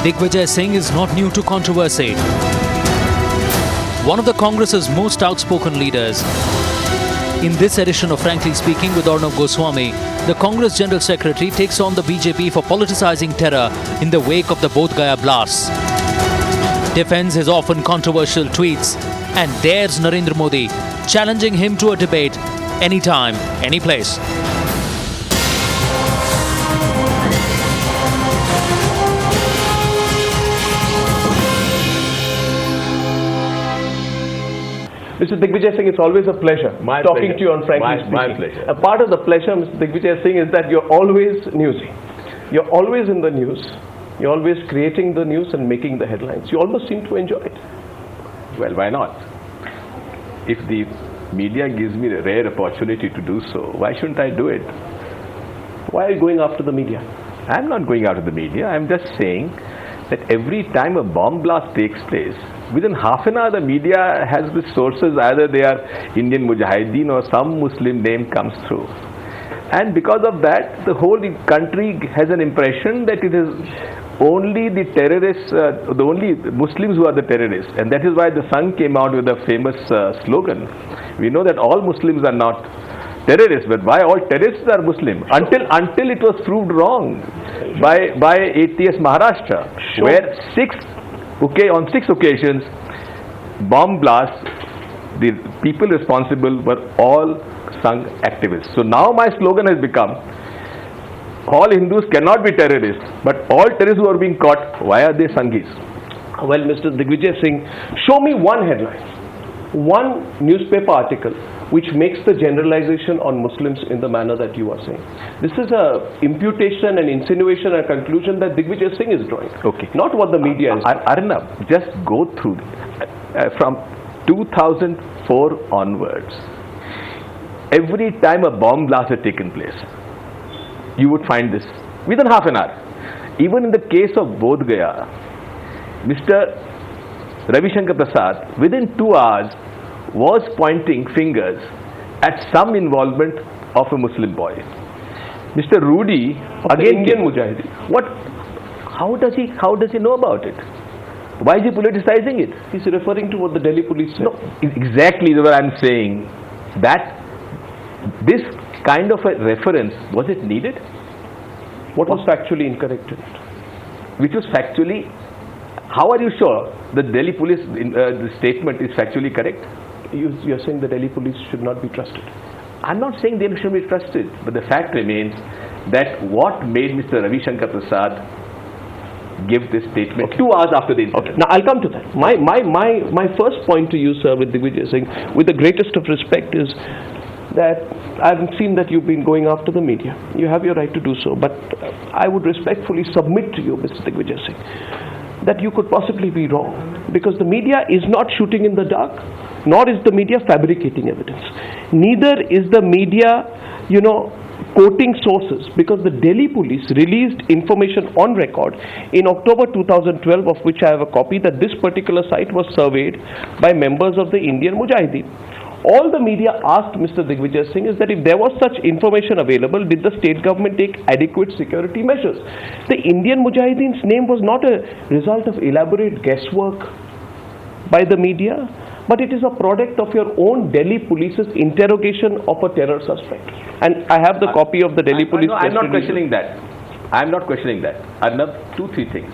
Digvijaya Singh is not new to controversy. One of the Congress's most outspoken leaders. In this edition of Frankly Speaking with Arnav Goswami, the Congress General Secretary takes on the BJP for politicizing terror in the wake of the Bodh Gaya blasts. Defends his often controversial tweets and dares Narendra Modi, challenging him to a debate anytime, any place. Mr. Digvijaya Singh, it's always a pleasure talking to you on Frankly Speaking. My pleasure. A part of the pleasure, Mr. Digvijaya Singh, is that you're always newsy. You're always in the news. You're always creating the news and making the headlines. You almost seem to enjoy it. Well, why not? If the media gives me a rare opportunity to do so, why shouldn't I do it? Why are you going after the media? I'm not going after the media. I'm just saying that every time a bomb blast takes place, within half an hour the media has the sources, either they are Indian Mujahideen or some Muslim name comes through. And because of that, the whole country has an impression that it is only the terrorists, the only Muslims who are the terrorists. And that is why the Sangh came out with a famous slogan. We know that all Muslims are not terrorists, but why all terrorists are Muslim? Until it was proved wrong by ATS Maharashtra, where on six occasions, bomb blasts, the people responsible were all Sangh activists. So now my slogan has become, all Hindus cannot be terrorists, but all terrorists who are being caught, why are they Sanghis? Well, Mr. Digvijaya Singh, show me one headline, one newspaper article which makes the generalization on Muslims in the manner that you are saying. This is a imputation, an insinuation, a conclusion that Digvijaya Singh is drawing. Okay. Not what the media is. Arnab, just go through from 2004 onwards. Every time a bomb blast had taken place, you would find this within half an hour. Even in the case of Bodh Gaya, Mr. Ravi Shankar Prasad, within 2 hours, was pointing fingers at some involvement of a Muslim boy. Mr. Rudy, again Indian Mujahideen. How does he know about it? Why is he politicizing it? He's referring to what the Delhi police said. No, exactly what I'm saying. That this kind of a reference, was it needed? What was factually incorrect in it? Which was factually, how are you sure the Delhi police the statement is factually correct? You're saying the Delhi police should not be trusted. I'm not saying they should be trusted, but the fact remains that what made Mr. Ravi Shankar Prasad give this statement 2 hours after the incident? Okay. Now I'll come to that. My first point to you, sir, with Digvijaya Singh, with the greatest of respect, is that I've seen that you've been going after the media. You have your right to do so, but I would respectfully submit to you, Mr. Digvijaya Singh, that you could possibly be wrong, because the media is not shooting in the dark, nor is the media fabricating evidence. Neither is the media, quoting sources, because the Delhi police released information on record in October 2012, of which I have a copy, that this particular site was surveyed by members of the Indian Mujahideen. All the media asked Mr. Digvijaya Singh is that if there was such information available, did the state government take adequate security measures? The Indian Mujahideen's name was not a result of elaborate guesswork by the media, but it is a product of your own Delhi police's interrogation of a terror suspect. And I have the copy of the Delhi police. I'm not questioning that. I'm not questioning that. I have 2-3 things.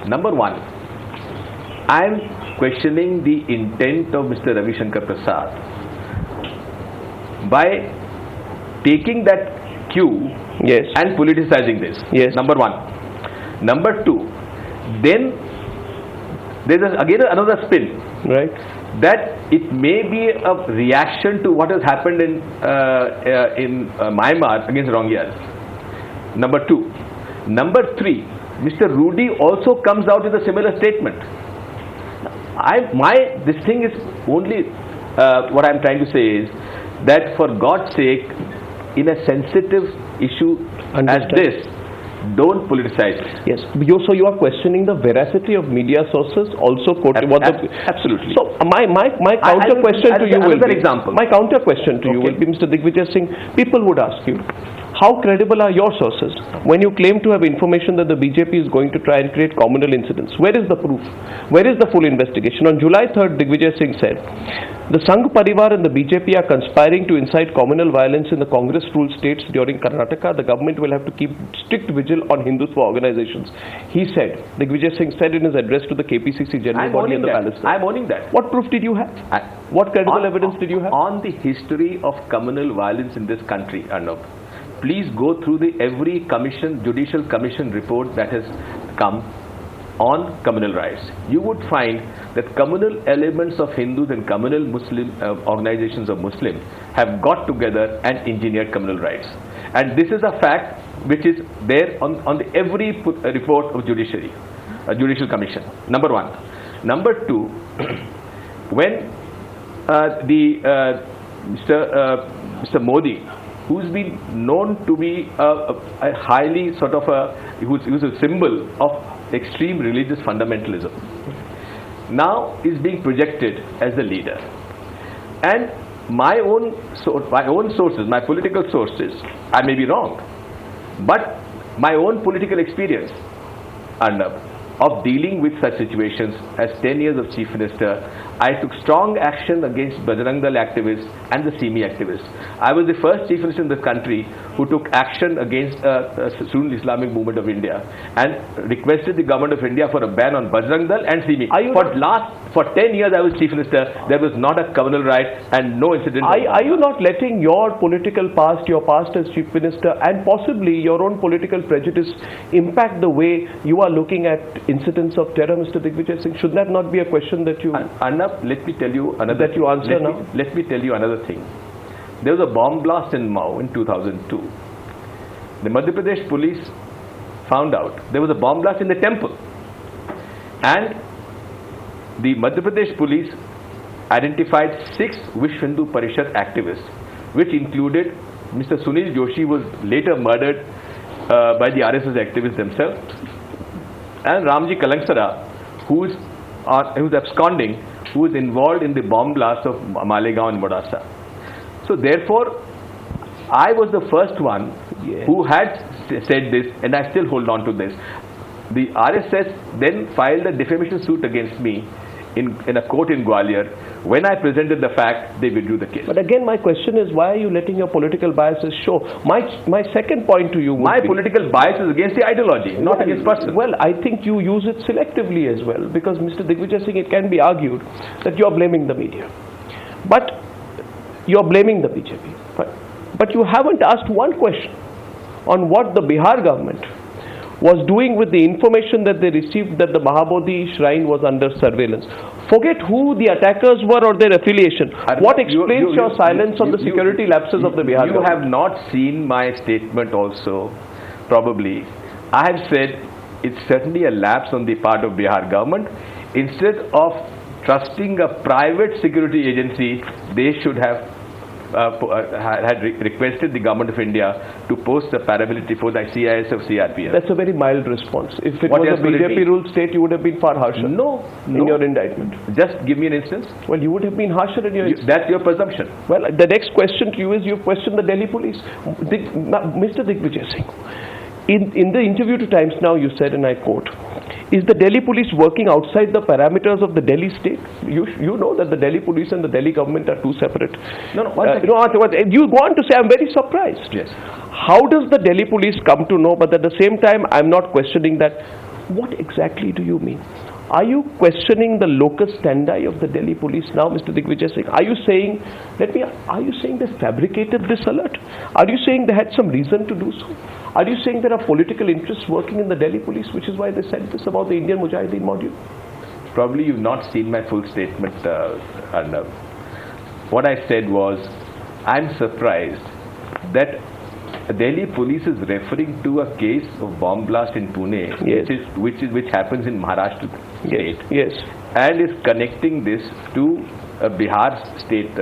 Number one, I'm questioning the intent of Mr. Ravi Shankar Prasad by taking that cue and politicizing this. Yes. Number one. Number two, then there's again another spin. Right. That it may be a reaction to what has happened in Myanmar against Rohingyas. Number two. Number three, Mr. Rudy also comes out with a similar statement. This thing is only, what I'm trying to say is that for God's sake, in a sensitive issue as this, don't politicize it. Yes. So you are questioning the veracity of media sources, also quoting absolutely. So my counter question to you will be, example. My counter question to you will be, Mr. Digvijaya Singh, people would ask you, how credible are your sources when you claim to have information that the BJP is going to try and create communal incidents? Where is the proof? Where is the full investigation? On July 3rd, Digvijaya Singh said, the Sangh Parivar and the BJP are conspiring to incite communal violence in the Congress-ruled states during Karnataka. The government will have to keep strict vigil on Hindutva organizations. He said, Digvijaya Singh said in his address to the KPCC General Body in the Palace. I'm owning that. What proof did you have? What credible evidence did you have? On the history of communal violence in this country, Arnab, please go through every judicial commission report that has come on communal rights. You would find that communal elements of Hindus and communal Muslim organizations of Muslims have got together and engineered communal rights. And this is a fact which is there on every report of judicial commission. Number one. Number two, when Mr. Modi, who's been known to be a highly sort of who's a symbol of extreme religious fundamentalism, now is being projected as the leader. And my own sources, my political sources, I may be wrong, but my own political experience, Arnab, of dealing with such situations as 10 years of Chief Minister, I took strong action against Bajrang Dal activists and the CME activists. I was the first Chief Minister in the country who took action against Student Islamic Movement of India and requested the government of India for a ban on Bajrang Dal and CME. For 10 years I was Chief Minister, there was not a communal right and no incident. Are you not letting your political past, your past as Chief Minister and possibly your own political prejudice impact the way you are looking at incidents of terror, Mr. Digvijaya Singh? Should that not be a question that you... Arnab, let me tell you another... That you answer now? Let me tell you another thing. There was a bomb blast in Mao in 2002. The Madhya Pradesh police found out there was a bomb blast in the temple. And the Madhya Pradesh police identified 6 Vishwa Hindu Parishad activists, which included Mr. Sunil Joshi, was later murdered by the RSS activists themselves, and Ramji Kalangsara, who's absconding, who is involved in the bomb blast of Malegaon and Modasa. So therefore, I was the first one who had said this, and I still hold on to this. The RSS then filed a defamation suit against me in a court in Gwalior. When I presented the fact, they withdrew the case. But again, my question is, why are you letting your political biases show? My second point to you would be, political bias is against the ideology, not against person. Well, I think you use it selectively as well, because Mr. Digvijaya Singh, it can be argued that you are blaming the media. But you are blaming the BJP. But you haven't asked one question on what the Bihar government was doing with the information that they received that the Mahabodhi shrine was under surveillance. Forget who the attackers were or their affiliation. What explains your silence on the security lapses of the Bihar government? You have not seen my statement also, probably. I have said it's certainly a lapse on the part of Bihar government. Instead of trusting a private security agency, they should have had requested the government of India to post the paramilitary for the CIS of CRPF. That's a very mild response. If it was a BJP-ruled state, you would have been far harsher. No. In your indictment. Just give me an instance. Well, you would have been harsher in your... That's your presumption. Well, the next question to you is, you've questioned the Delhi police. Mr. Digvijaya Singh, in the interview to Times Now, you said, and I quote, is the Delhi police working outside the parameters of the Delhi state? You know that the Delhi police and the Delhi government are two separate. You go on to say, I'm very surprised. Yes. How does the Delhi police come to know? But at the same time, I'm not questioning that. What exactly do you mean? Are you questioning the locus standi of the Delhi police now, Mr. Digvijaya Singh? Are you saying they fabricated this alert? Are you saying they had some reason to do so? Are you saying there are political interests working in the Delhi police, which is why they said this about the Indian Mujahideen module? Probably you've not seen my full statement, Arnab. What I said was, I'm surprised that Delhi police is referring to a case of bomb blast in Pune, which happens in Maharashtra state, and is connecting this to a Bihar state,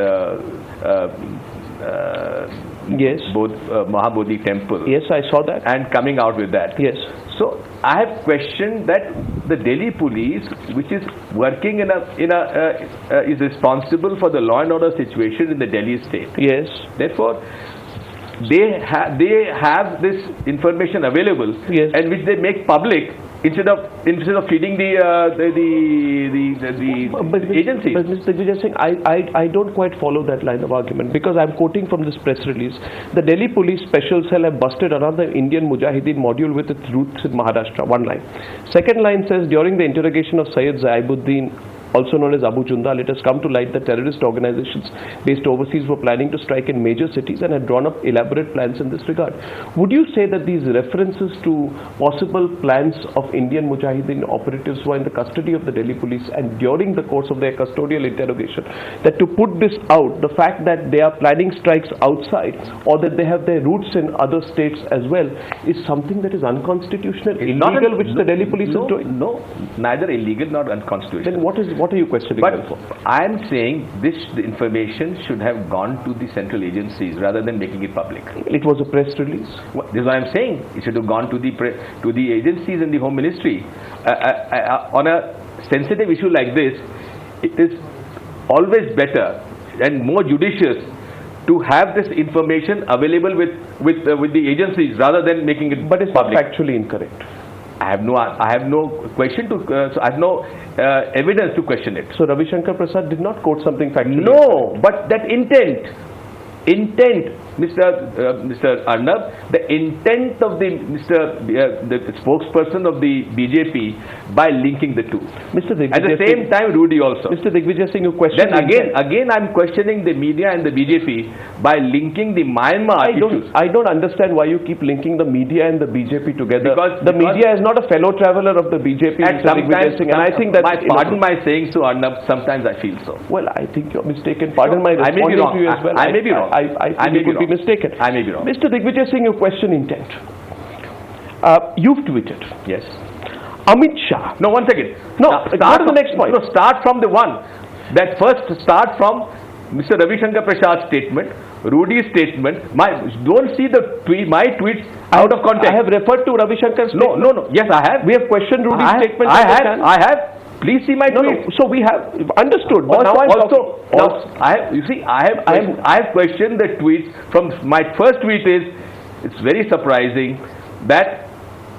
both Mahabodhi temple. Yes, I saw that. And coming out with that. Yes. So I have questioned that the Delhi police, which is working is responsible for the law and order situation in the Delhi state. Yes. Therefore, they have this information available, Yes. and which they make public instead of feeding the agencies. But Mr. Digvijaya Singh, I don't quite follow that line of argument, because I'm quoting from this press release. The Delhi Police Special Cell have busted another Indian Mujahideen module with its roots in Maharashtra. One line. Second line says, during the interrogation of Syed Zaibuddin, also known as Abu Jundal, it has come to light that terrorist organizations based overseas were planning to strike in major cities and had drawn up elaborate plans in this regard. Would you say that these references to possible plans of Indian Mujahideen operatives who are in the custody of the Delhi police, and during the course of their custodial interrogation, that to put this out, the fact that they are planning strikes outside, or that they have their roots in other states as well, is something that is unconstitutional, illegal, which the Delhi police is doing? No, neither illegal nor unconstitutional. Then what are you questioning them for? I am saying the information should have gone to the central agencies rather than making it public. It was a press release. This is what I am saying. It should have gone to the agencies and the Home Ministry. On a sensitive issue like this, it is always better and more judicious to have this information available with the agencies rather than making it But it's public. not factually incorrect. I have no question to. So I have no evidence to question it. So Ravi Shankar Prasad did not quote something factually. No, but that intent, Mr. Arnab, the intent of the spokesperson of the BJP by linking the two. Mr. Digvijaya At the same Singh, time, Rudy also. Mr. Digvijaya Singh, you question. Then again, I'm questioning the media and the BJP by linking the Myanmar issues. I don't understand why you keep linking the media and the BJP together. Because the media is not a fellow traveler of the BJP, and Mr. Digvijaya Singh, and I think that. Pardon my saying so, Arnab. Sometimes I feel so. Well, I think you're mistaken. Pardon my I may be responding wrong. to you as well. I may be wrong. I think you could be mistaken. I may be wrong. Mr. Digvijaya Singh, you question intent. You've tweeted. Yes. Amit Shah. No, one second. No, go to the next point. No, start from the one. That first start from Mr. Ravi Shankar Prasad's statement, Rudy's statement. Don't see the my tweets out of context. I have referred to Ravi Shankar's statement. No. Yes, I have. We have questioned Rudy's statement. I have. Please see my tweet. No. So we have understood. But now I'm I have questioned the tweets. From my first tweet is, it's very surprising that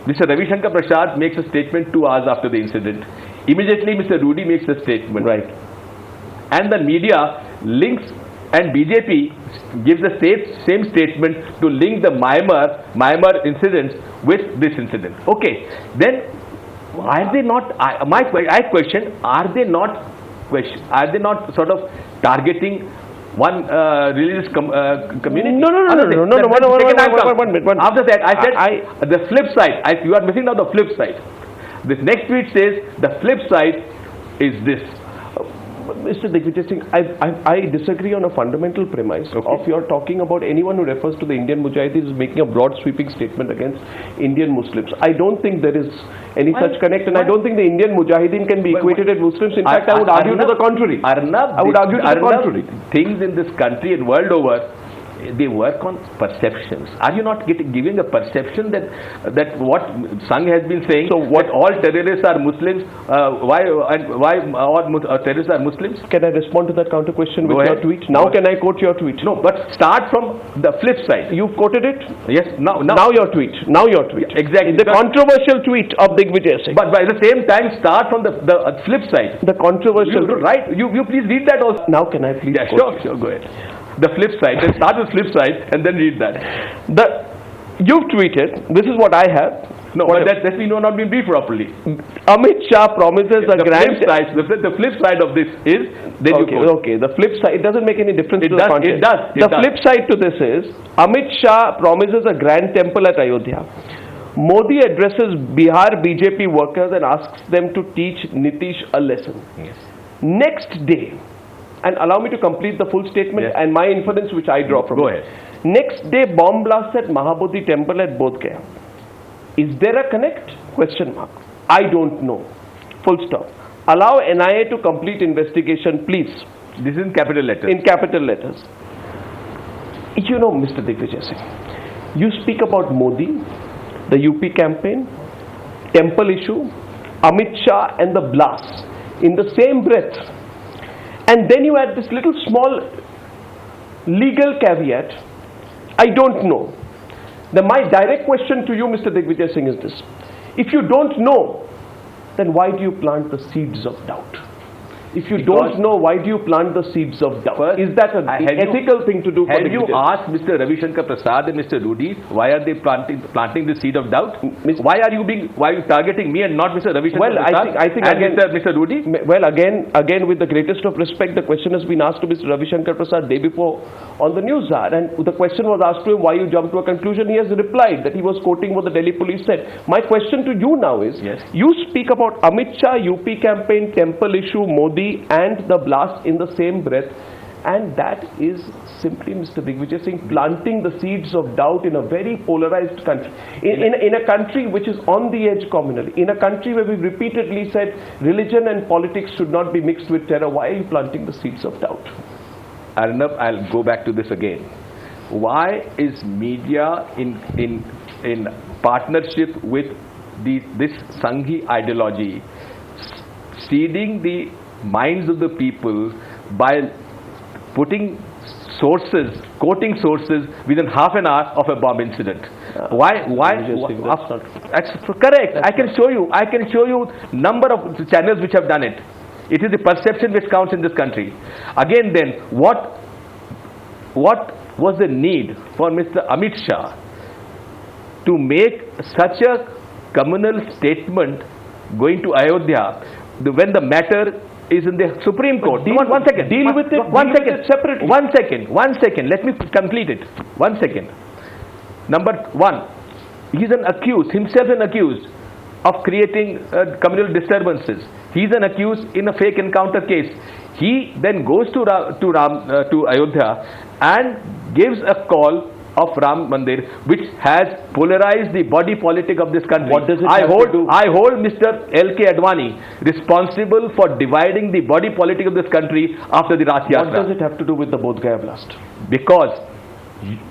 Mr. Ravi Shankar Prasad makes a statement 2 hours after the incident. Immediately, Mr. Rudy makes a statement. Right. And the media links, and BJP gives the same statement to link the Myanmar incidents with this incident. Okay, then are they not? I question: are they not sort of targeting one religious community? No. One minute. After that, I said the flip side. You are missing out the flip side. This next tweet says the flip side is this. Mr. Digvijaya Singh, I disagree on a fundamental premise of your talking about anyone who refers to the Indian Mujahideen as making a broad sweeping statement against Indian Muslims. I don't think there is any such connect, and I don't think the Indian Mujahideen can be equated with Muslims. In fact, I would argue to the contrary. Arnab, I would argue to the contrary. Things in this country and world over, they work on perceptions. Are you not giving a perception that what Sangh has been saying? So what all terrorists are Muslims? Why all terrorists are Muslims? Can I respond to that counter question with your tweet? Now can I quote your tweet? No, but start from the flip side. You've quoted it? Yes. Now your tweet. Exactly. The controversial tweet of Digvijaya Singh. But by the same time, start from the flip side. The controversial. Right. You please read that also. Now can I please? Yeah, sure. Go ahead. The flip side. Then start with flip side and then read that. You've tweeted. This is what I have. No, but that's not been briefed properly. Amit Shah promises a grand. The flip side of this is. Okay. The flip side. It doesn't make any difference to the content. It does. The flip side to this is Amit Shah promises a grand temple at Ayodhya. Modi addresses Bihar BJP workers and asks them to teach Nitish a lesson. Yes. Next day. And allow me to complete the full statement and my inference which I draw from it. Go ahead. Next day, bomb blast at Mahabodhi temple at Bodh Gaya. Is there a connect? Question mark. I don't know. Full stop. Allow NIA to complete investigation, please. This is in capital letters. In capital letters. You know, Mr. Digvijaya Singh, you speak about Modi, the UP campaign, temple issue, Amit Shah and the blast in the same breath. And then you add this little small legal caveat. I don't know. Then my direct question to you, Mr. Digvijaya Singh, is this. If you don't know, then why do you plant the seeds of doubt? If you don't know, why do you plant the seeds of doubt? First, is that an ethical thing to do? Have you asked Mr. Ravi Shankar Prasad and Mr. Rudy why are they planting the seed of doubt? Why are you targeting me and not Mr. Ravi Shankar Prasad? I think and again, Mr. Rudy? Well, again, with the greatest of respect, the question has been asked to Mr. Ravi Shankar Prasad day before on the news hour, and the question was asked to him why you jumped to a conclusion. He has replied that he was quoting what the Delhi police said. My question to you now is: yes. You speak about Amit Shah, UP campaign, temple issue, Modi, and the blast in the same breath, and that is simply, Mr. Digvijaya Singh, planting the seeds of doubt in a very polarized country, in a country which is on the edge communally, in a country where we repeatedly said religion and politics should not be mixed with terror. Why are you planting the seeds of doubt? Arnab, I'll go back to this again. Why is media in partnership with this Sanghi ideology seeding the minds of the people by quoting sources within half an hour of a bomb incident? Why? That's correct. I can show you number of channels which have done it. It is the perception which counts in this country. Again, then, what was the need for Mr. Amit Shah to make such a communal statement going to Ayodhya when the matter is in the Supreme Court? One second. Deal with it separately. One second. Let me complete it. 1 second. Number one, he is himself an accused of creating communal disturbances. He is an accused in a fake encounter case. He then goes to Ayodhya and gives a call of Ram Mandir, which has polarized the body politic of this country. What does it I hold Mr. L.K. Advani responsible for dividing the body politic of this country after the Rath Yatra. What does it have to do with the Bodh Gaya blast? Because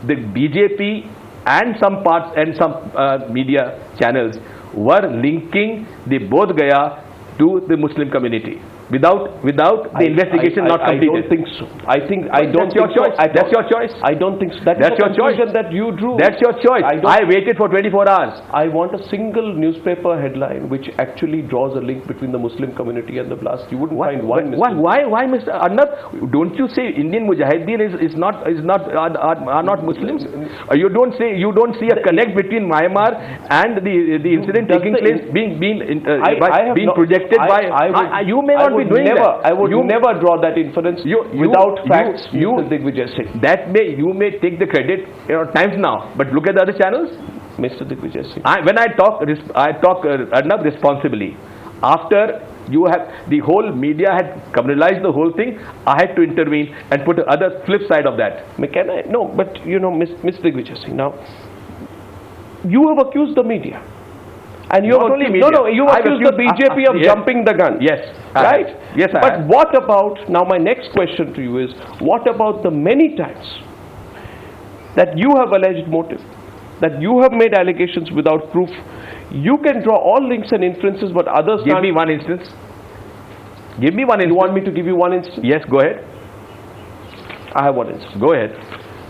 the BJP and some parts and some media channels were linking the Bodh Gaya to the Muslim community without the investigation not completed. I don't think so. That's your choice. That's your choice. I don't think so. That's your conclusion that you drew. That's your choice. I waited for 24 hours. I want a single newspaper headline which actually draws a link between the Muslim community and the blast. You wouldn't find one. Why, Mr. Arnab? Don't you say Indian Mujahideen are not Muslims? You don't see a connect between Myanmar and the incident taking place being projected by. You may not. I would never draw that inference without facts, Mr. Digvijaya Singh. You may take the credit Times Now, but look at the other channels. Mr. Digvijaya Singh. When I talk Arnab, responsibly. After the whole media had communalized the whole thing, I had to intervene and put the other flip side of that. No, but Mr. Digvijaya Singh, now, you have accused the media. And you have accused the BJP of jumping the gun. Yes. Right? Yes, I But have. what about, now my next question to you is, what about the many times that you have alleged motive, that you have made allegations without proof? You can draw all links and inferences, but others can't. Give me one instance. Give me one instance. You want me to give you one instance? Yes, go ahead. I have one instance. Go ahead.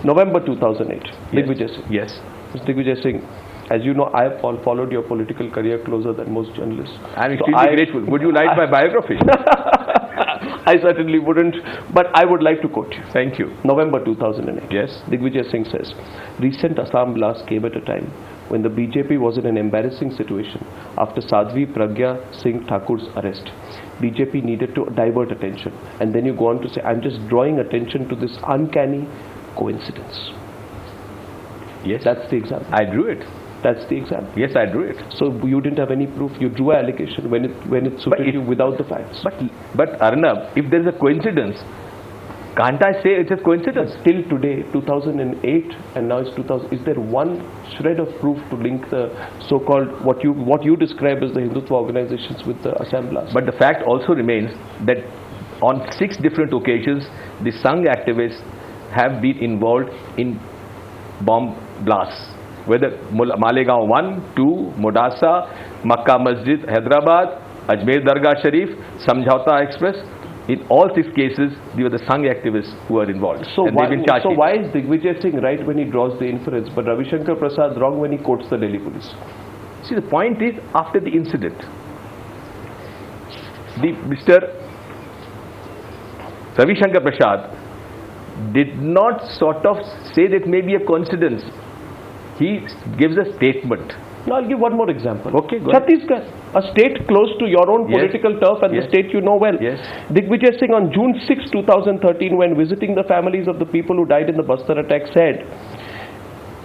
November 2008. Yes. Digvijaya Singh. Yes. Mr. Digvijaya Singh, as you know, I have followed your political career closer than most journalists. I'm extremely grateful. Would you like my biography? I certainly wouldn't, but I would like to quote you. Thank you. November 2008. Yes. Digvijaya Singh says, recent Assam blast came at a time when the BJP was in an embarrassing situation after Sadhvi Pragya Singh Thakur's arrest. BJP needed to divert attention. And then you go on to say, I'm just drawing attention to this uncanny coincidence. Yes. That's the example. I drew it. That's the example. Yes, I drew it. So you didn't have any proof. You drew an allegation when it suited you without the facts. But Arnab, if there is a coincidence, can't I say it's a coincidence? But still today, 2008, and now it's 2000. Is there one shred of proof to link the so-called what you describe as the Hindutva organizations with the Assam blast? But the fact also remains that on 6 different occasions, the Sangh activists have been involved in bomb blasts. Whether Malegaon 1, 2, Modasa, Makkah Masjid, Hyderabad, Ajmer Dargah Sharif, Samjhauta Express, In all 6 cases, they were the Sangh activists who were involved. So and they've been charged. So why is Digvijay Singh right when he draws the inference, but Ravi Shankar Prasad wrong when he quotes the Delhi police? See, the point is, after the incident, Mr. Ravi Shankar Prasad did not sort of say that may be a coincidence. He gives a statement. Now I'll give one more example. Okay, go ahead. Chhattisgarh, a state close to your own political turf and the state you know well. Yes. Digvijay Singh on June 6, 2013, when visiting the families of the people who died in the Bastar attack, said,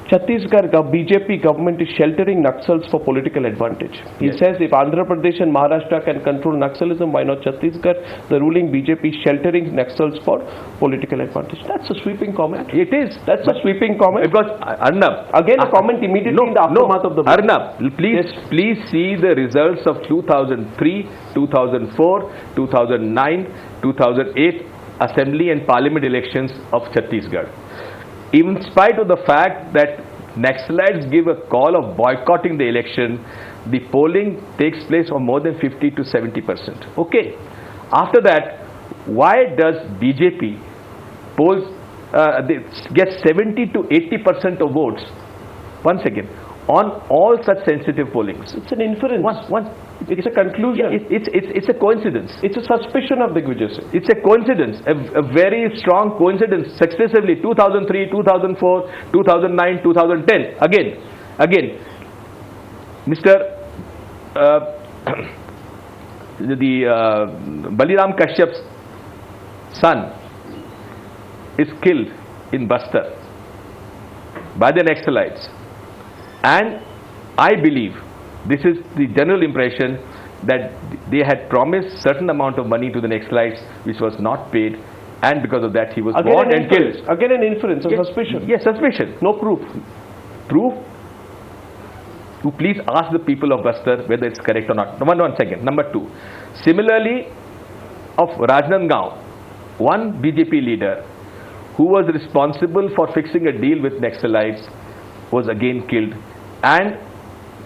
Chhattisgarh BJP government is sheltering Naxals for political advantage. He says if Andhra Pradesh and Maharashtra can control Naxalism, why not Chhattisgarh? The ruling BJP is sheltering Naxals for political advantage. That's a sweeping comment. It is. That's a sweeping comment. Because, Arnab. Again, a comment immediately in the aftermath of the vote. Arnab, please see the results of 2003, 2004, 2009, 2008 Assembly and Parliament elections of Chhattisgarh. In spite of the fact that Naxalites give a call of boycotting the election, the polling takes place of more than 50 to 70%. Okay. After that, why does BJP polls get 70 to 80% of votes? Once again, on all such sensitive pollings. It's an inference. It's a conclusion. It's a coincidence. It's a suspicion of Digvijay Singh. It's a coincidence, a very strong coincidence, successively 2003, 2004, 2009, 2010. Again, Mr. Baliram Kashyap's son is killed in Bastar by the Naxalites. And I believe, this is the general impression, that they had promised certain amount of money to the Naxalites which was not paid, and because of that he was born and killed. Again an inference, a suspicion. Yes, suspicion. No proof. Proof? To please ask the people of Bastar whether it's correct or not. One second. Number 2. Similarly, of Rajnandgaon, one BJP leader who was responsible for fixing a deal with Naxalites was again killed. And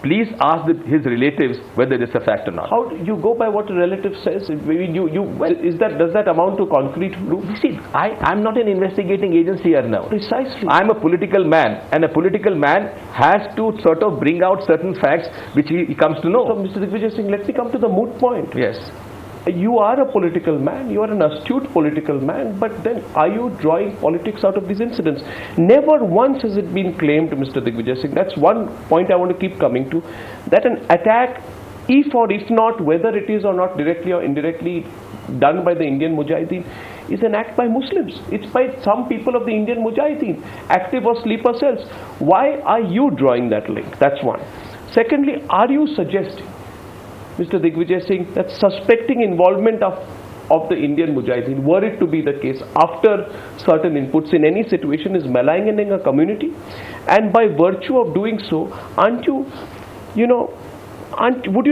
please ask his relatives whether this is a fact or not. How do you go by what a relative says? Does that amount to concrete proof? You see, I'm not an investigating agency here now. Precisely. I'm a political man, and a political man has to sort of bring out certain facts which he comes to know. So, Mr. Digvijay Singh, let me come to the moot point. Yes. You are a political man, you are an astute political man, but then are you drawing politics out of these incidents? Never once has it been claimed, Mr. Digvijay Singh, that's one point I want to keep coming to, that an attack, if or if not, whether it is or not directly or indirectly done by the Indian Mujahideen, is an act by Muslims. It's by some people of the Indian Mujahideen, active or sleeper cells. Why are you drawing that link? That's one. Secondly, are you suggesting, Mr. Digvijay Singh, that suspecting involvement of the Indian Mujahideen, were it to be the case, after certain inputs in any situation, is maligning a community? And by virtue of doing so, wouldn't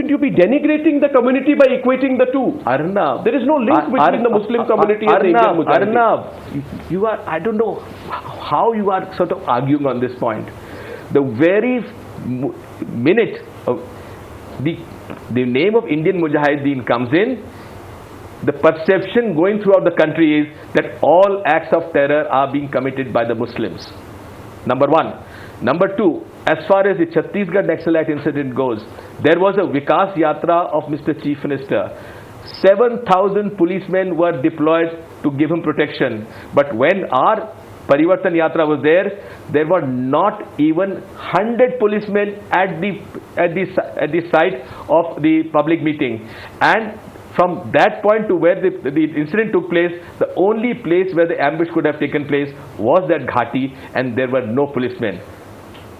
you be denigrating the community by equating the two? Arnab, there is no link between the Muslim community and the Indian Mujahideen. Arnab, I don't know how you are sort of arguing on this point. The very minute the name of Indian Mujahideen comes in, the perception going throughout the country is that all acts of terror are being committed by the Muslims. Number 1. Number 2, as far as the Chhattisgarh Naxalite incident goes, there was a Vikas Yatra of Mr. Chief Minister. 7,000 policemen were deployed to give him protection. But when our Parivartan Yatra was there were not even 100 policemen at the site of the public meeting. And from that point to where the incident took place, the only place where the ambush could have taken place was that Ghati, and there were no policemen.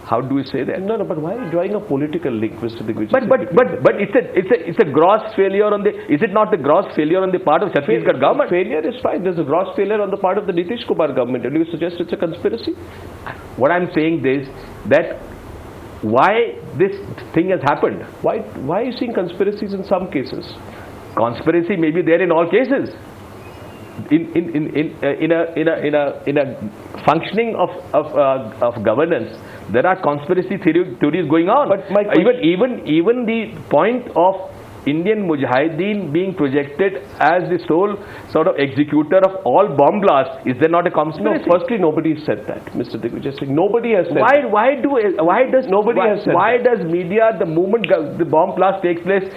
How do we say that? No, but why are you drawing a political link, Mr. Digvijay? But it's a gross failure on the. Is it not the gross failure on the part of Chhattisgarh government? Failure is fine. There's a gross failure on the part of the Nitish Kumar government. And you suggest it's a conspiracy? What I'm saying is that why this thing has happened. Why are you seeing conspiracies in some cases? Conspiracy may be there in all cases. In a functioning of governance, there are conspiracy theories going on. But my even the point of Indian Mujahideen being projected as the sole sort of executor of all bomb blasts. Is there not a conspiracy? No, firstly, nobody said that, Mr. Digvijaya Singh. Nobody has said that. Why does media, the moment the bomb blast takes place,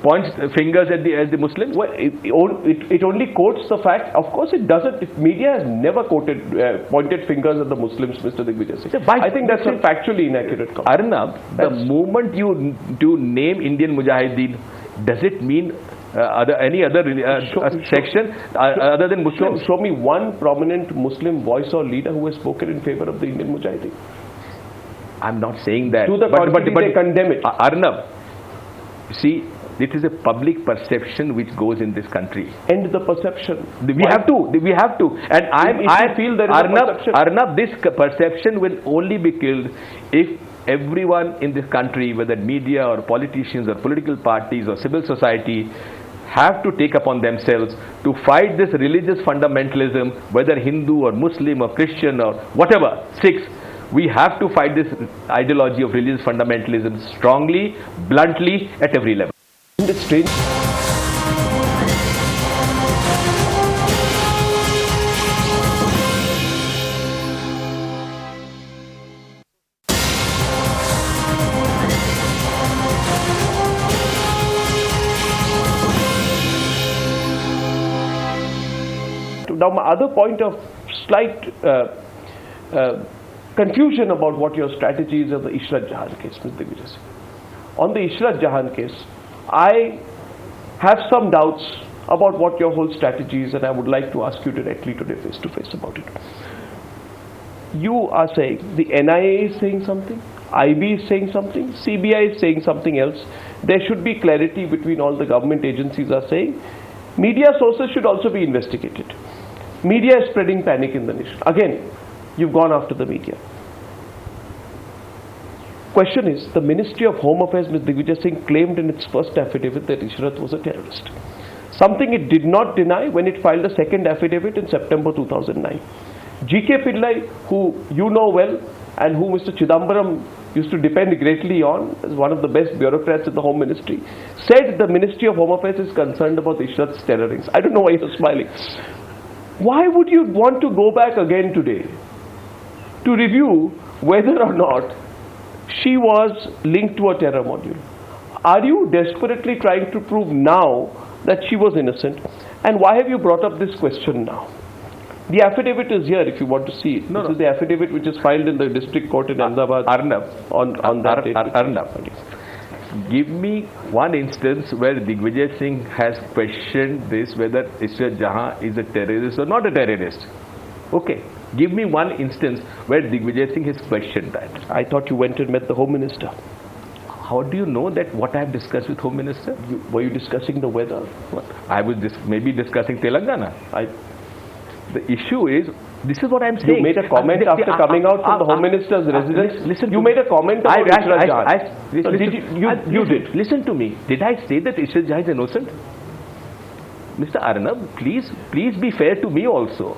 points fingers at the Muslims? Well, it only quotes the fact. Of course, it doesn't. Media has never pointed fingers at the Muslims, Mr. Digvijaya Singh. I think that's a factually inaccurate comment. Arnab, the moment you do name Indian Mujahideen, does it mean any other section other than Muslims? Show me one prominent Muslim voice or leader who has spoken in favor of the Indian Mujahideen. I'm not saying that. To the contrary, they condemn it. Arnab, see, it is a public perception which goes in this country. And the perception. We have to. And I feel that Arnab, this perception will only be killed if everyone in this country, whether media or politicians or political parties or civil society, have to take upon themselves to fight this religious fundamentalism, whether Hindu or Muslim or Christian or whatever, Sikhs. We have to fight this ideology of religious fundamentalism strongly, bluntly, at every level. Isn't it strange? Now, my other point of slight confusion about what your strategy is of the Ishrat Jahan case, Mr. Digvijaya Singh. On the Ishrat Jahan case, I have some doubts about what your whole strategy is, and I would like to ask you directly today, face to face, about it. You are saying the NIA is saying something, IB is saying something, CBI is saying something else. There should be clarity between all the government agencies are saying. Media sources should also be investigated. Media is spreading panic in the nation. Again, you've gone after the media. Question is, the Ministry of Home Affairs, Ms. Digvijaya Singh, claimed in its first affidavit that Ishrat was a terrorist. Something it did not deny when it filed a second affidavit in September 2009. G.K. Pillai, who you know well and who Mr. Chidambaram used to depend greatly on as one of the best bureaucrats in the Home Ministry, said the Ministry of Home Affairs is concerned about Ishrat's terror rings. I don't know why you're smiling. Why would you want to go back again today to review whether or not she was linked to a terror module? Are you desperately trying to prove now that she was innocent? And why have you brought up this question now? The affidavit is here if you want to see it. This is the affidavit which is filed in the district court in Ahmedabad on that date. Arnab, give me one instance where Digvijaya Singh has questioned this, whether Ishrat Jahan is a terrorist or not a terrorist. Okay. Give me one instance where Digvijaya Singh has questioned that. I thought you went and met the Home Minister. How do you know that what I have discussed with Home Minister? Were you discussing the weather? What? I was maybe discussing Telangana. The issue is, this is what I am saying. You made a comment after coming out from the Home Minister's residence. Listen, you made a comment about Ishrat Jahan. You did. Listen to me. Did I say that Ishrat Jahan is innocent? Mr. Arnab, please be fair to me also.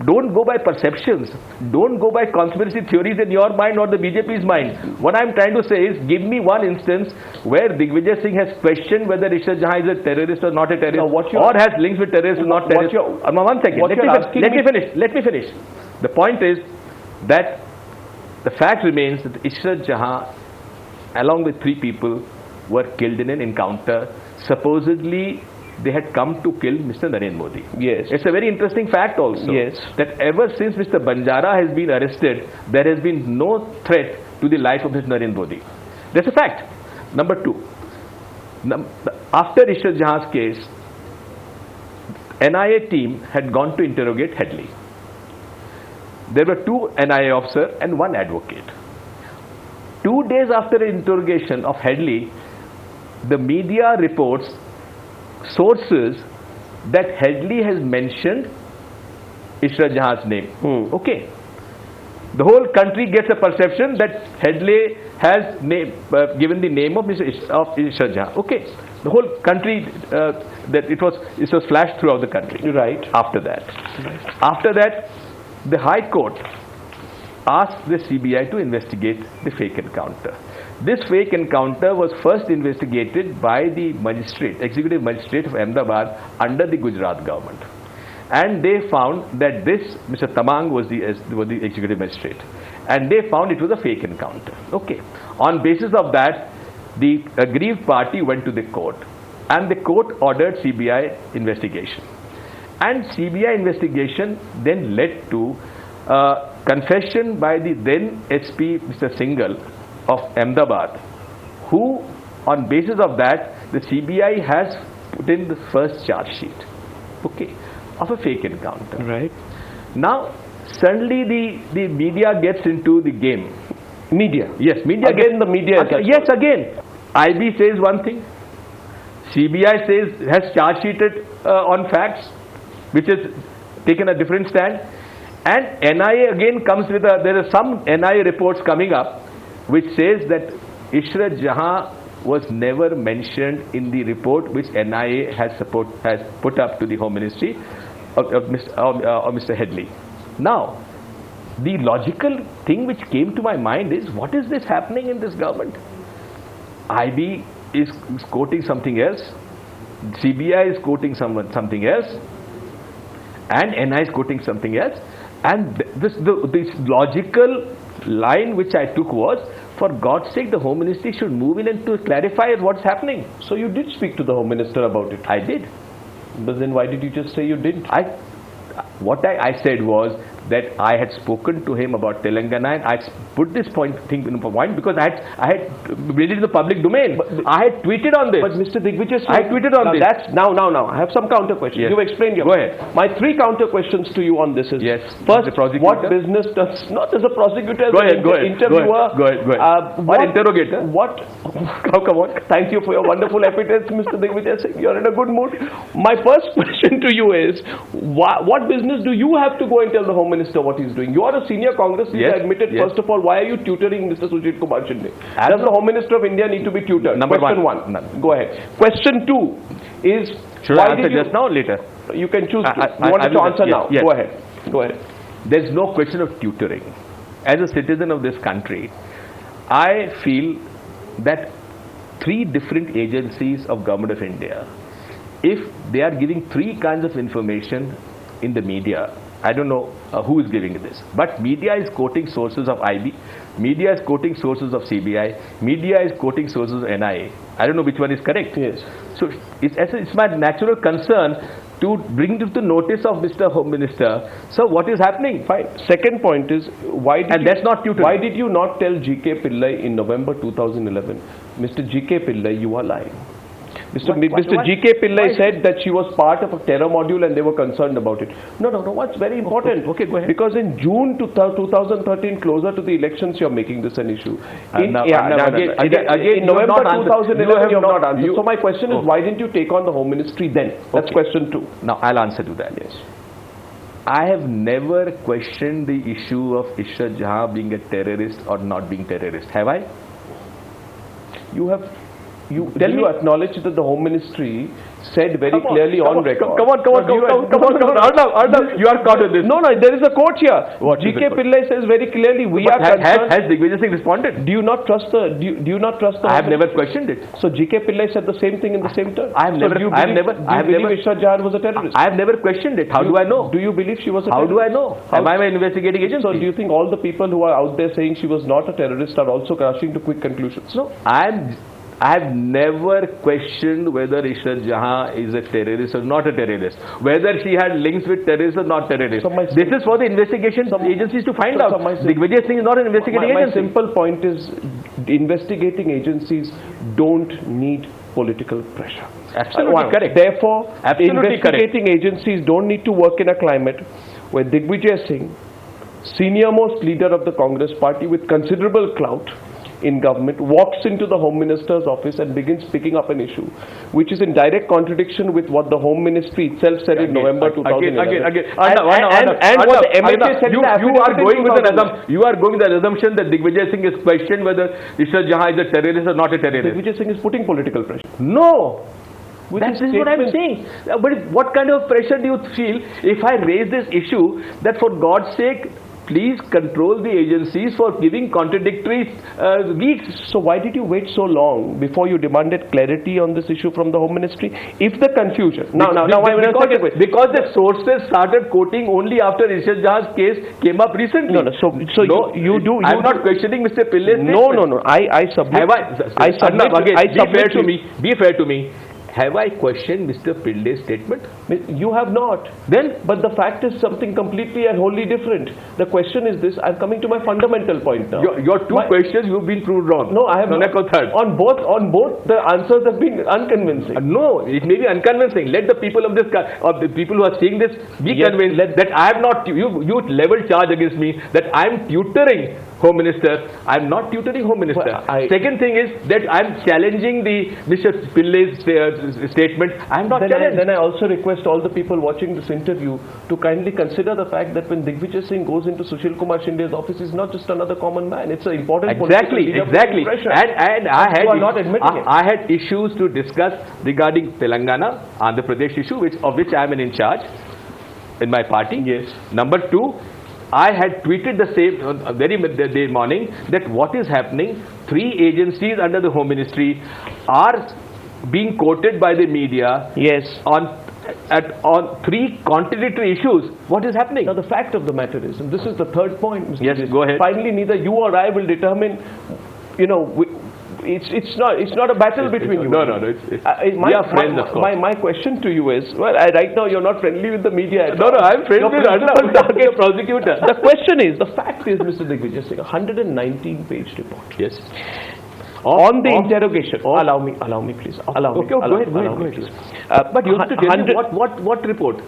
Don't go by perceptions. Don't go by conspiracy theories in your mind or the BJP's mind. What I'm trying to say is, give me one instance where Digvijaya Singh has questioned whether Ishrat Jahan is a terrorist or not a terrorist, or has links with terrorists or not terrorists. One second. Let me finish. The point is that the fact remains that Ishrat Jahan, along with 3 people, were killed in an encounter. Supposedly, they had come to kill Mr. Narendra Modi. Yes. It's a very interesting fact also. Yes. That ever since Mr. Banjara has been arrested, there has been no threat to the life of Mr. Narendra Modi. That's a fact. Number 2. After Ishrat Jahan's case, NIA team had gone to interrogate Headley. There were 2 NIA officers and 1 advocate. 2 days after the interrogation of Headley, the media reports sources that Headley has mentioned Ishrat Jahan's name. Okay. The whole country gets a perception that Headley has given the name of Ishrat Jahan. Okay. The whole country, that it was flashed throughout the country. Right. After that, the High Court asked the CBI to investigate the fake encounter. This fake encounter was first investigated by the magistrate, executive magistrate of Ahmedabad under the Gujarat government. And they found that this, Mr. Tamang was the executive magistrate. And they found it was a fake encounter. Okay. On basis of that, the aggrieved party went to the court. And the court ordered CBI investigation. And CBI investigation then led to confession by the then SP, Mr. Singhal of Ahmedabad, who, on basis of that, the CBI has put in the first charge sheet, okay, of a fake encounter. Right. Now, suddenly the media gets into the game. Media. Yes, media. Again, the media. Yes, again. IB says one thing. CBI says, has charge sheeted on facts, which has taken a different stand. And NIA again comes with there are some NIA reports coming up which says that Ishrat Jahan was never mentioned in the report which NIA has put up to the Home Ministry of Mr. Headley. Now, the logical thing which came to my mind is, what is this happening in this government? IB is quoting something else, CBI is quoting something else, and NIA is quoting something else. And this logical line which I took was, for God's sake, the Home Ministry should move in and to clarify what's happening. So you did speak to the Home Minister about it? I did. But then why did you just say you didn't? What I said was that I had spoken to him about Telangana, and I put this point because I had made it in the public domain. But I had tweeted on this. But Mr. Digvijaya Singh, I tweeted on this. That's now. I have some counter questions. Yes. You explained your. Go ahead. My 3 counter questions to you on this is: yes. First, what prosecutor? business does, not as a prosecutor, as go ahead, an interviewer. Go ahead. What interrogator? What? Oh, come on. Thank you for your wonderful epithets, Mr. Digvijaya Singh. You're in a good mood. My first question to you is: what business do you have to go and tell the Home Minister what he's doing? You are a senior Congress leader, admitted. First of all, why are you tutoring Mr. Sujit Kumar Shinde? Does the Home Minister of India need to be tutored? Question one. None. Go ahead. Question 2 is, should I answer just now or later? You can choose. You want to answer now? Yes. Go ahead. There's no question of tutoring. As a citizen of this country, I feel that 3 different agencies of Government of India, if they are giving 3 kinds of information in the media, I don't know who is giving this, but media is quoting sources of IB, media is quoting sources of CBI, media is quoting sources of NIA. I don't know which one is correct. Yes. So it's my natural concern to bring to the notice of Mr. Home Minister, so what is happening? Fine. Second point is, that's not tutoring. Why did you not tell G.K. Pillai in November 2011, Mr. G.K. Pillai, you are lying? Mr. G.K. Pillai said that she was part of a terror module and they were concerned about it. No. What's very important? Okay, go ahead. Because in June 2013, closer to the elections, you're making this an issue. In November 2011, you have not answered. So my question is, why didn't you take on the Home Ministry then? That's question 2. Now, I'll answer to that. Yes. I have never questioned the issue of Ishrat Jahan being a terrorist or not being terrorist. Have I? You acknowledge that the Home Ministry said very clearly on record. Come on. Arnav, you are caught with this. No, there is a quote here. G.K. Pillai says very clearly, we are concerned. Has Digvijaya Singh responded? Do you not trust the? Do you not trust the? I have never questioned it. So G.K. Pillai said the same thing in the same term. I have never. Do you believe Ishrat Jahan was a terrorist? I have never questioned it. How do I know? Do you believe she was a terrorist? How do I know? Am I an investigating agency? So do you think all the people who are out there saying she was not a terrorist are also rushing to quick conclusions? No, I have never questioned whether Ishrat Jahan is a terrorist or not a terrorist, whether she had links with terrorists or not terrorists. This is for the investigation agencies to find out. Digvijaya Singh is not an investigating agency. My simple point is, investigating agencies don't need political pressure. Absolutely correct. Therefore, investigating agencies don't need to work in a climate where Digvijaya Singh, senior most leader of the Congress party with considerable clout in government, walks into the Home Minister's office and begins picking up an issue which is in direct contradiction with what the Home Ministry itself said in November 2011. And what the MHA said. You are going with the assumption that Digvijaya Singh is questioned whether Ishrat Jahan is a terrorist or not a terrorist. Digvijaya Singh is putting political pressure. No. That is what I'm saying. But what kind of pressure do you feel if I raise this issue that for God's sake, please control the agencies for giving contradictory leaks. So why did you wait so long before you demanded clarity on this issue from the Home Ministry? If the confusion... Because the sources started quoting only after Ishrat Jahan's case came up recently. I'm not questioning Mr. Pillai's statement. No. I submit... Be fair to me. Have I questioned Mr. Pillai's statement? You have not. Then? But the fact is something completely and wholly different. The question is this. I'm coming to my fundamental point now. Your two questions you've been proved wrong. No, I have not. Third. On both, the answers have been unconvincing. No, it may be unconvincing. Let the people of the people who are seeing this be convinced that I am not. You level charge against me that I am tutoring Home Minister. I am not tutoring Home Minister. Well, Second thing is that I am challenging the Mr. Pillai's statement. I am not challenging. Then I also request all the people watching this interview to kindly consider the fact that when Digvijaya Singh goes into Sushil Kumar Shinde's office, he's not just another common man. It's an important political leader. Exactly. And I had issues to discuss regarding Telangana, Andhra Pradesh issue, of which I am in charge in my party. Yes. Number two, I had tweeted the same very day morning that what is happening, 3 agencies under the Home Ministry are being quoted by the media on 3 contradictory issues. What is happening? Now the fact of the matter is, and this is the third point, Mr. Yes, go ahead. Finally, neither you or I will determine, it's not a battle between you. No. We are friends, of course. My question to you is, right now you're not friendly with the media. No, I'm friendly with the prosecutor. The question is, the fact is, Mr. Digvijaya Singh, a 119-page report. Yes. On the interrogation. Allow me, please. Allow me. Go ahead. But you have to tell me what report?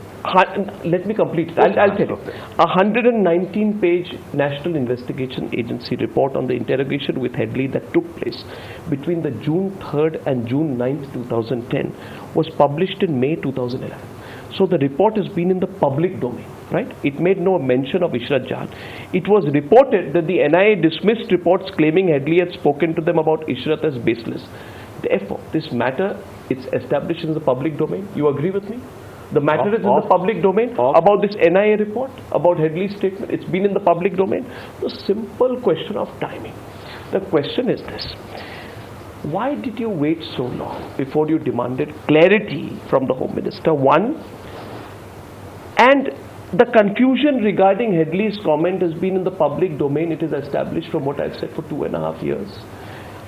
Let me complete it. I'll tell you. A 119-page National Investigation Agency report on the interrogation with Headley that took place between the June 3rd and June 9th, 2010 was published in May 2011. So the report has been in the public domain, right? It made no mention of Ishrat Jahan. It was reported that the NIA dismissed reports claiming Headley had spoken to them about Ishrat as baseless. Therefore, this matter, it's established in the public domain. You agree with me? The matter is in the public domain. About this NIA report, about Headley's statement, it's been in the public domain. The simple question of timing. The question is this. Why did you wait so long before you demanded clarity from the Home Minister? One, and the confusion regarding Headley's comment has been in the public domain. It is established from what I've said for 2.5 years.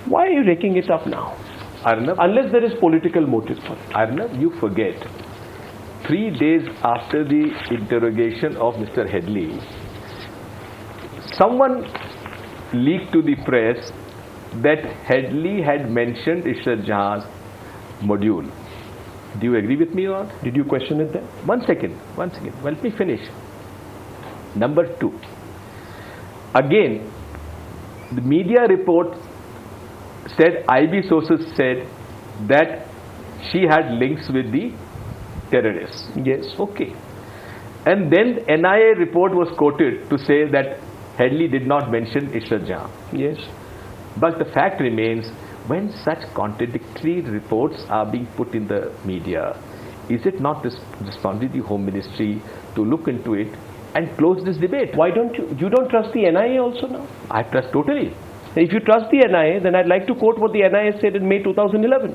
Why are you raking it up now? Arnab, unless there is political motive for it. Arnab, you forget, 3 days after the interrogation of Mr. Headley, someone leaked to the press that Headley had mentioned Ishrat Jahan's module. Do you agree with me or not? Did you question it then? One second. Well, let me finish. Number 2. Again, the media report said, IB sources said that she had links with the terrorists. Yes. Okay. And then NIA report was quoted to say that Headley did not mention Ishrat Jahan. Yes. But the fact remains, when such contradictory reports are being put in the media, is it not the responsibility of the Home Ministry to look into it and close this debate? Why don't you don't trust the NIA also now? I trust totally. If you trust the NIA, then I'd like to quote what the NIA said in May 2011.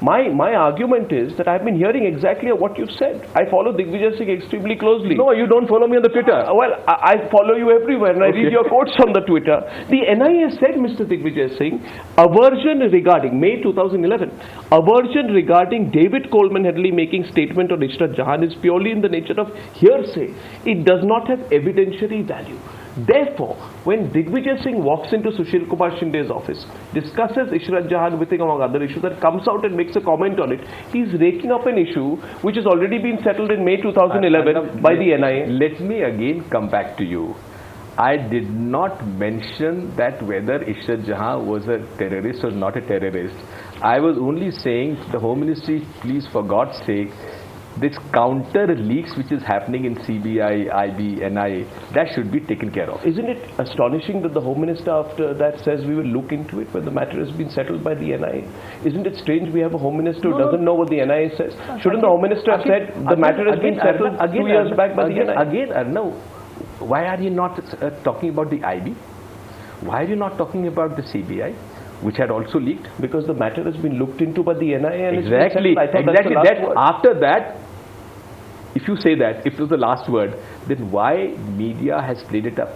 My argument is that I've been hearing exactly what you've said. I follow Digvijaya Singh extremely closely. No, you don't follow me on the Twitter. Well, I follow you everywhere and I read your quotes on the Twitter. The NIA said, Mr. Digvijaya Singh, aversion regarding May 2011, aversion regarding David Coleman Headley making statement on Ishrat Jahan is purely in the nature of hearsay. It does not have evidentiary value. Therefore, when Digvijaya Singh walks into Sushil Kumar Shinde's office, discusses Ishrat Jahan with him among other issues, and comes out and makes a comment on it, he's raking up an issue which has already been settled in May 2011 by the NIA. Let me again come back to you. I did not mention that whether Ishrat Jahan was a terrorist or not a terrorist. I was only saying the Home Ministry, please for God's sake, this counter leaks which is happening in CBI, IB, NIA, that should be taken care of. Isn't it astonishing that the Home Minister after that says we will look into it when the matter has been settled by the NIA? Isn't it strange we have a Home Minister who doesn't know what the NIA says? Shouldn't the Home Minister have said the matter has been settled 2 years back by the NIA? Again, Arnav, why are you not talking about the IB? Why are you not talking about the CBI, which had also leaked? Because the matter has been looked into by the NIA. And Exactly. I thought Exactly. that's the last word. After that, if you say that, if it was the last word, then why media has played it up?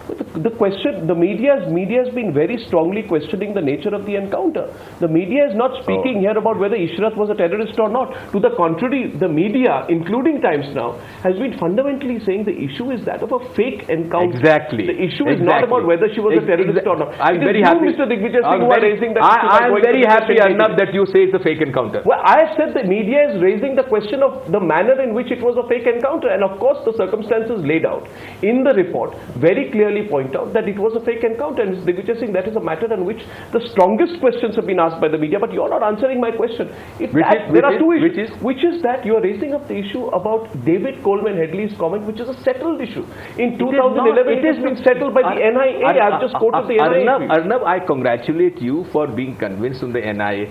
The question, the media has been very strongly questioning the nature of the encounter. The media is not speaking here about whether Ishrat was a terrorist or not. To the contrary, the media, including Times Now, has been fundamentally saying the issue is that of a fake encounter. Exactly. The issue is not about whether she was a terrorist or not. I'm very happy. Mr. Digvijaya Singh, who are raising that issue. I'm very happy, Arnab, that you say it's a fake encounter. Well, I said the media is raising the question of the manner in which it was a fake encounter, and of course the circumstances laid out in the report very clearly point out that it was a fake encounter. And Mr. Digvijaya Singh, that is a matter on which the strongest questions have been asked by the media, but you're not answering my question. There are two issues. Which is that you're raising up the issue about David Coleman Headley's comment, which is a settled issue. In 2011, it has been settled by the NIA. I've just quoted the NIA. Arnab, I congratulate you for being convinced on the NIA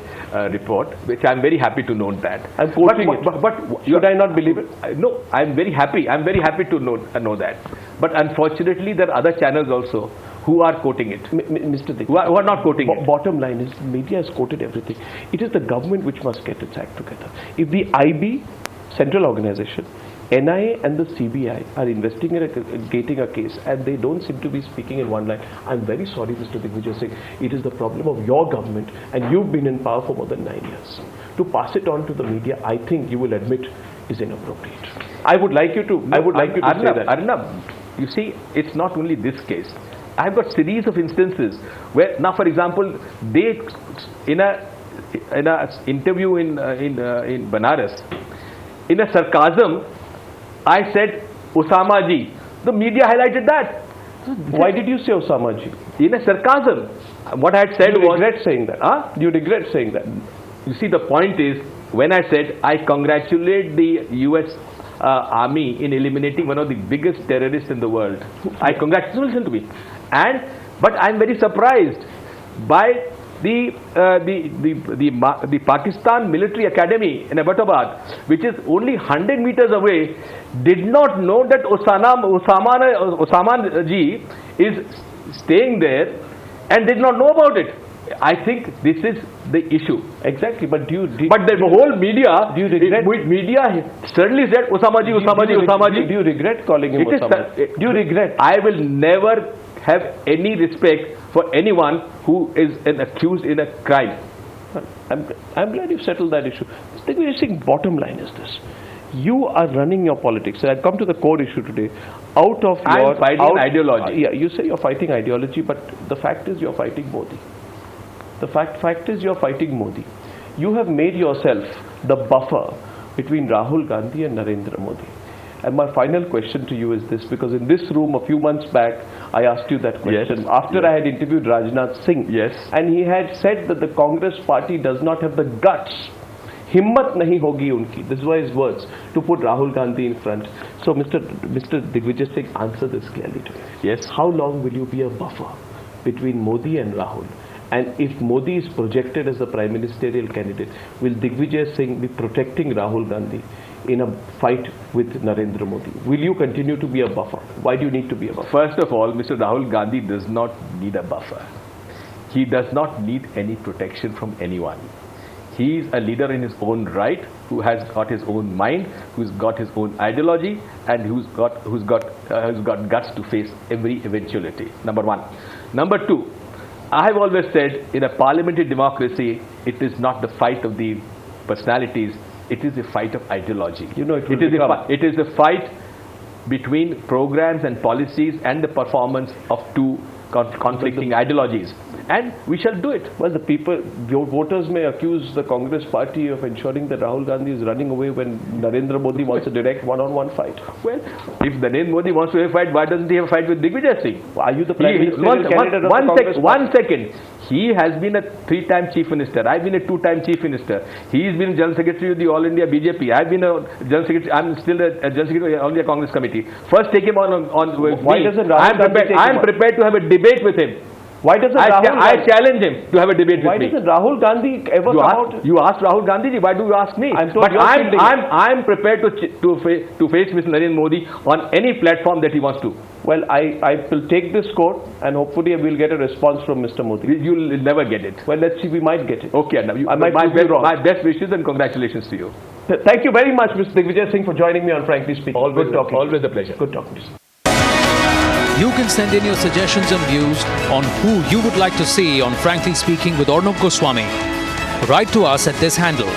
report, which I'm very happy to note that. I'm quoting it. But should I not believe it? No, I'm very happy. I'm very happy to know that. But unfortunately, there are other channels also who are quoting it. Mr. Dick, who are not quoting it. Bottom line is, media has quoted everything. It is the government which must get its act together. If the IB, central organization, NIA and the CBI are investigating a case and they don't seem to be speaking in one line, I'm very sorry, Mr. Digvijaya Singh, it is the problem of your government, and you've been in power for more than 9 years. To pass it on to the media, I think you will admit, is inappropriate. I would like you to say that. Arnab, you see, it's not only this case. I've got series of instances where, now for example, they in a interview in Banaras, in a sarcasm, I said Osama ji. The media highlighted that. Why did you say Osama ji? In a sarcasm. What I had said was... You regret saying that? Huh? You regret saying that? You see, the point is, when I said I congratulate the US army in eliminating one of the biggest terrorists in the world, I congratulate, listen to me. But I'm very surprised by the Pakistan Military Academy in Abbottabad, which is only 100 meters away, did not know that Osama ji is staying there and did not know about it. I think this is the issue. Exactly, but the whole media, do you regret? Media certainly said Osama ji. Do you regret calling him Osama? Do you regret? I will never have any respect for anyone who is accused in a crime. I'm glad you've settled that issue. The bottom line is this. You are running your politics. So I've come to the core issue today. I'm fighting ideology. Yeah, you say you're fighting ideology, but the fact is you're fighting Modi. The fact is you're fighting Modi. You have made yourself the buffer between Rahul Gandhi and Narendra Modi. And my final question to you is this, because in this room a few months back I asked you that question after I had interviewed Rajnath Singh. Yes. And he had said that the Congress party does not have the guts, himmat nahi hogi unki, this were his words, to put Rahul Gandhi in front. So Mr. Digvijaya Singh, answer this clearly to me. Yes. How long will you be a buffer between Modi and Rahul? And if Modi is projected as the prime ministerial candidate, will Digvijaya Singh be protecting Rahul Gandhi in a fight with Narendra Modi? Will you continue to be a buffer? Why do you need to be a buffer? First of all, Mr. Rahul Gandhi does not need a buffer. He does not need any protection from anyone. He is a leader in his own right, who has got his own mind, who's got his own ideology, and who's got guts to face every eventuality. Number one. Number two, I have always said, in a parliamentary democracy, it is not the fight of the personalities, it is a fight of ideology. You know, it is a fight between programs and policies and the performance of two conflicting ideologies. And we shall do it. Well, the people, voters may accuse the Congress party of ensuring that Rahul Gandhi is running away when Narendra Modi wants a direct one-on-one fight. Well, if Narendra Modi wants to have a fight, why doesn't he have a fight with Digvijaya Singh? Are you the prime ministerial candidate of the Congress party? One second. He has been a 3-time chief minister. I've been a 2-time chief minister. He's been general secretary of the All India BJP. I've been a general secretary. I'm still a general secretary of the All India Congress committee. First, take him on with Why me. doesn't Rahul Gandhi take him on? I'm prepared to have a debate with him. Why doesn't I Rahul challenge him to have a debate Why with me. doesn't Rahul Gandhi ever come out? You asked Rahul Gandhi ji, why do you ask me? But I'm prepared to face Mr. Narendra Modi on any platform that he wants to. Well, I will take this quote and hopefully we'll get a response from Mr. Modi. You'll never get it. Well, let's see, we might get it. Okay, my best wishes and congratulations to you. Thank you very much, Mr. Digvijaya Singh, for joining me on Frankly Speaking. Always a pleasure. Good talking to you. You can send in your suggestions and views on who you would like to see on Frankly Speaking with Arnab Goswami. Write to us at this handle